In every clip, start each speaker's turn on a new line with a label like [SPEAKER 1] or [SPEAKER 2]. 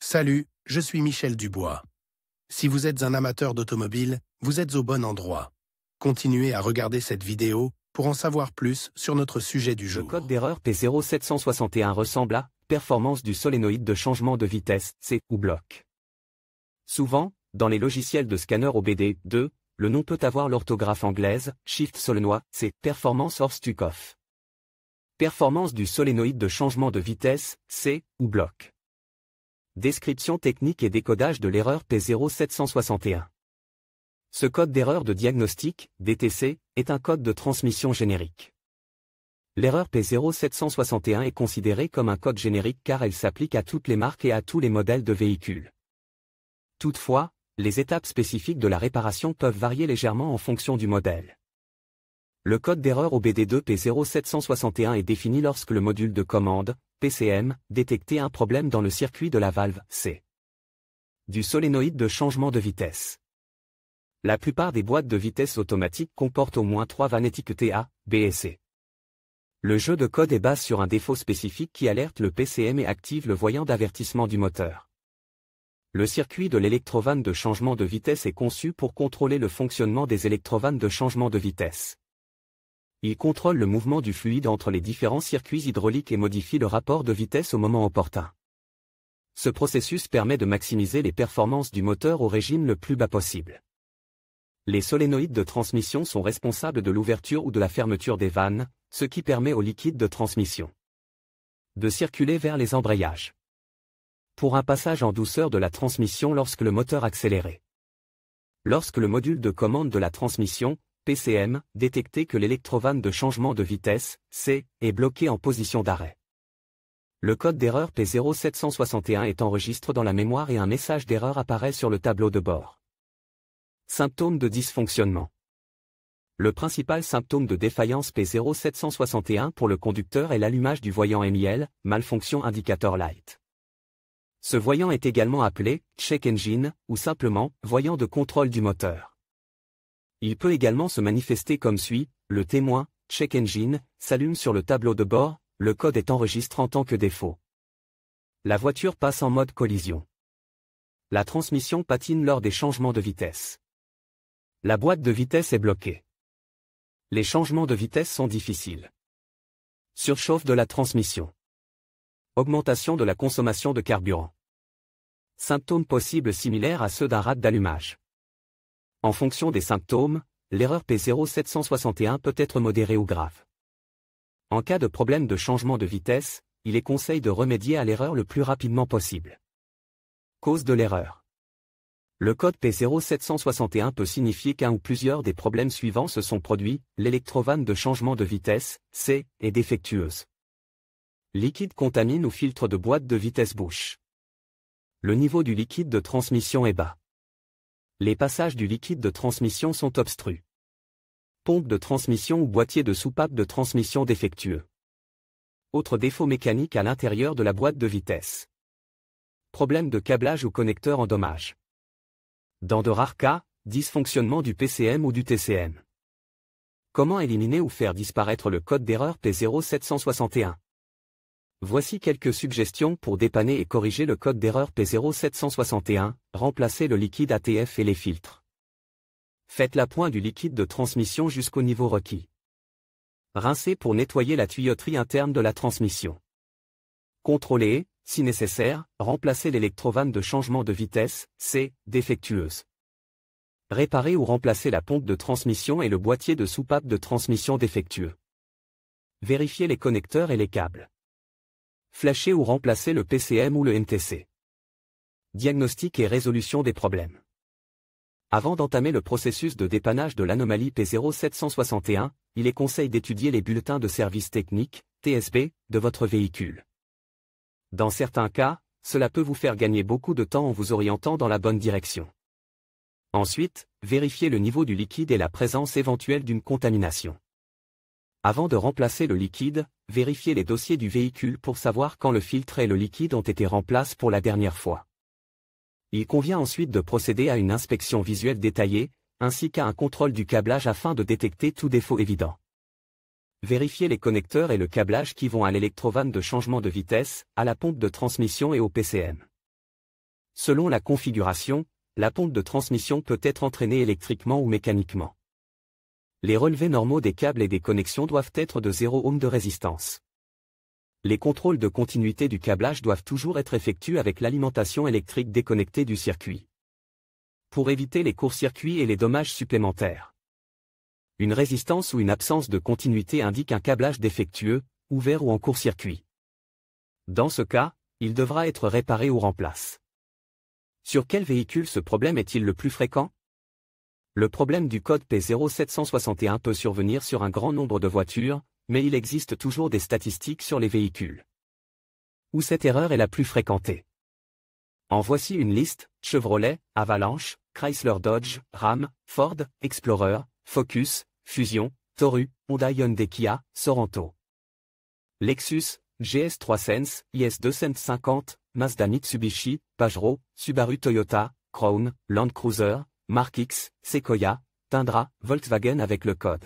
[SPEAKER 1] Salut, je suis Michel Dubois. Si vous êtes un amateur d'automobile, vous êtes au bon endroit. Continuez à regarder cette vidéo pour en savoir plus sur notre sujet du jour.
[SPEAKER 2] Le code d'erreur P0761 ressemble à performance du solénoïde de changement de vitesse, C ou bloc. Souvent, dans les logiciels de scanner OBD2, le nom peut avoir l'orthographe anglaise, Shift Solenoid, c'est Performance or Stuck Off. Performance du solénoïde de changement de vitesse, C ou bloc. Description technique et décodage de l'erreur P0761. Ce code d'erreur de diagnostic, DTC, est un code de transmission générique. L'erreur P0761 est considérée comme un code générique car elle s'applique à toutes les marques et à tous les modèles de véhicules. Toutefois, les étapes spécifiques de la réparation peuvent varier légèrement en fonction du modèle. Le code d'erreur OBD2 P0761 est défini lorsque le module de commande, PCM, détectait un problème dans le circuit de la valve C du solénoïde de changement de vitesse. La plupart des boîtes de vitesse automatiques comportent au moins 3 vannes étiquetées A, B et C. Le jeu de code est basé sur un défaut spécifique qui alerte le PCM et active le voyant d'avertissement du moteur. Le circuit de l'électrovanne de changement de vitesse est conçu pour contrôler le fonctionnement des électrovannes de changement de vitesse. Il contrôle le mouvement du fluide entre les différents circuits hydrauliques et modifie le rapport de vitesse au moment opportun. Ce processus permet de maximiser les performances du moteur au régime le plus bas possible. Les solénoïdes de transmission sont responsables de l'ouverture ou de la fermeture des vannes, ce qui permet au liquide de transmission de circuler vers les embrayages. Pour un passage en douceur de la transmission lorsque le moteur accéléré. Lorsque le module de commande de la transmission, PCM, détectait que l'électrovanne de changement de vitesse, C, est bloqué en position d'arrêt. Le code d'erreur P0761 est enregistré dans la mémoire et un message d'erreur apparaît sur le tableau de bord. Symptômes de dysfonctionnement. Le principal symptôme de défaillance P0761 pour le conducteur est l'allumage du voyant MIL, malfonction indicator light. Ce voyant est également appelé check engine ou simplement voyant de contrôle du moteur. Il peut également se manifester comme suit, le témoin, check engine, s'allume sur le tableau de bord, le code est enregistré en tant que défaut. La voiture passe en mode collision. La transmission patine lors des changements de vitesse. La boîte de vitesse est bloquée. Les changements de vitesse sont difficiles. Surchauffe de la transmission. Augmentation de la consommation de carburant. Symptômes possibles similaires à ceux d'un rate d'allumage. En fonction des symptômes, l'erreur P0761 peut être modérée ou grave. En cas de problème de changement de vitesse, il est conseillé de remédier à l'erreur le plus rapidement possible. Cause de l'erreur. Le code P0761 peut signifier qu'un ou plusieurs des problèmes suivants se sont produits, l'électrovanne de changement de vitesse, C, est défectueuse. Liquide contamine ou filtre de boîte de vitesse bouche. Le niveau du liquide de transmission est bas. Les passages du liquide de transmission sont obstrués. Pompe de transmission ou boîtier de soupape de transmission défectueux. Autre défaut mécanique à l'intérieur de la boîte de vitesse. Problème de câblage ou connecteur en dommage. Dans de rares cas, dysfonctionnement du PCM ou du TCM. Comment éliminer ou faire disparaître le code d'erreur P0761? Voici quelques suggestions pour dépanner et corriger le code d'erreur P0761, remplacer le liquide ATF et les filtres. Faites l'appoint du liquide de transmission jusqu'au niveau requis. Rincez pour nettoyer la tuyauterie interne de la transmission. Contrôlez et, si nécessaire, remplacez l'électrovanne de changement de vitesse, C, défectueuse. Réparez ou remplacez la pompe de transmission et le boîtier de soupape de transmission défectueux. Vérifiez les connecteurs et les câbles. Flasher ou remplacer le PCM ou le NTC. Diagnostic et résolution des problèmes. Avant d'entamer le processus de dépannage de l'anomalie P0761, il est conseillé d'étudier les bulletins de service technique, TSB, de votre véhicule. Dans certains cas, cela peut vous faire gagner beaucoup de temps en vous orientant dans la bonne direction. Ensuite, vérifiez le niveau du liquide et la présence éventuelle d'une contamination. Avant de remplacer le liquide, vérifiez les dossiers du véhicule pour savoir quand le filtre et le liquide ont été remplacés pour la dernière fois. Il convient ensuite de procéder à une inspection visuelle détaillée, ainsi qu'à un contrôle du câblage afin de détecter tout défaut évident. Vérifiez les connecteurs et le câblage qui vont à l'électrovanne de changement de vitesse, à la pompe de transmission et au PCM. Selon la configuration, la pompe de transmission peut être entraînée électriquement ou mécaniquement. Les relevés normaux des câbles et des connexions doivent être de 0 ohm de résistance. Les contrôles de continuité du câblage doivent toujours être effectués avec l'alimentation électrique déconnectée du circuit. Pour éviter les courts-circuits et les dommages supplémentaires. Une résistance ou une absence de continuité indique un câblage défectueux, ouvert ou en court-circuit. Dans ce cas, il devra être réparé ou remplacé. Sur quel véhicule ce problème est-il le plus fréquent? Le problème du code P0761 peut survenir sur un grand nombre de voitures, mais il existe toujours des statistiques sur les véhicules où cette erreur est la plus fréquentée. En voici une liste: Chevrolet, Avalanche, Chrysler Dodge, Ram, Ford, Explorer, Focus, Fusion, Toru, Honda Hyundai Kia, Sorento. Lexus, GS3 Sense, IS250, Mazda Mitsubishi, Pajero, Subaru Toyota, Crown, Land Cruiser, Mark X, Sequoia, Tundra, Volkswagen avec le code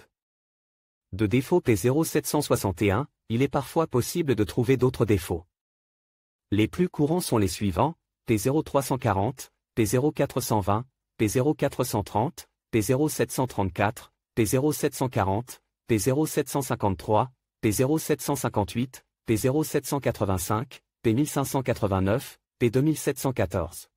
[SPEAKER 2] de défaut P0761, il est parfois possible de trouver d'autres défauts. Les plus courants sont les suivants: P0340, P0420, P0430, P0734, P0740, P0753, P0758, P0785, P1589, P2714.